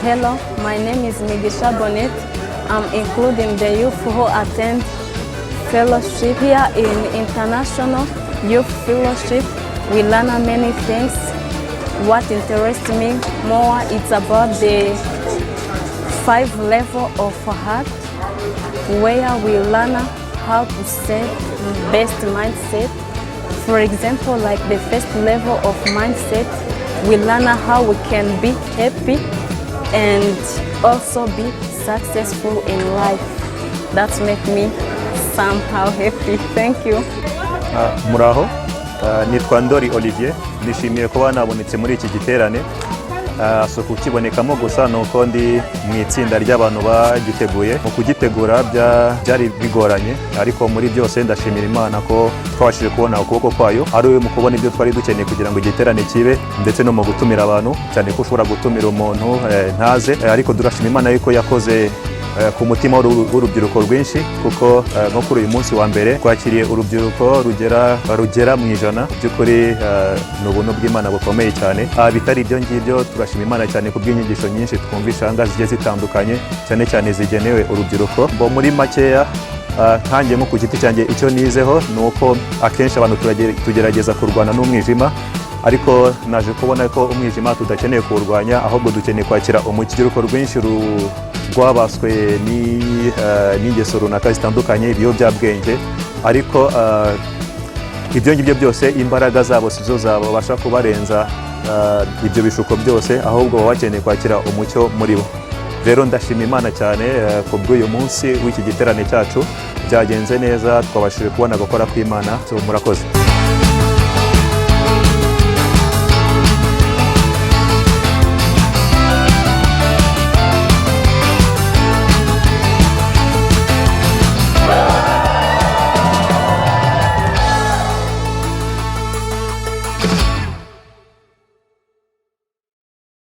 Hello, my name is Migisha Bonnet. I'm including the youth who attend fellowship here in International Youth Fellowship. We learn many things. What interests me more is about the 5 levels of heart, where we learn how to set best mindset. For example, like the first level of mindset, we learn how we can be happy and also be successful in life. That makes me somehow happy. Thank you. Muraho, nitwa Ndori Olivier, nishimiye kuba nabonetse muri iki giterane. So kukibonekamo gusa nuko ndi mu itsinda ry'abantu bagiteguye. Mu kugitegura byari bigoranye, ariko muri byose ndashimira Imana ko twabashije kubona ukuboko kwayo, ari mu kubona ibyo twari dukeneye kugira ngo igiterane kibe, ndetse no mu gutumira abantu, cyane ko ushobora gutumira umuntu ntaze, ariko durashima Imana yuko yakoze ku mutima w'urubyiruko rwinshi, kuko nko kuri uyu munsi wa mbere twakiriye urubyiruko rugera mu ijana. By'ukuri ni ubuntu bw'Imana bukomeye cyane. Bitari ibyo ngibyo, turashima Imana cyane ku bw'inyigisho nyinshi twumvisha nga zigiye zitandukanye, cyane cyane zigenewe urubyiruko. Muri makeya nkanjye nko ku giti cyanjye icyo nizeho ni uko akenshi abantu tugerageza kurwana n'umwijima, ariko naje kubona ko umwijima tudakeneye kuwurwanya, ahubwo dukeneye kwakira urubyiruko rwinshi rwabaswe n'ingeso runaka zitandukanye, ibiyobyabwenge, ariko ibyo ngibyo byose imbaraga zabo sizo zabasha kubarenza ibyo bishuko byose, ahubwo baba bakeneye kwakira umucyo muri bo. Rero ndashima Imana cyane ku bw'uyu munsi w'iki giterane cyacu, byagenze neza, twabashije kubona gukora kw'Imana. Murakoze.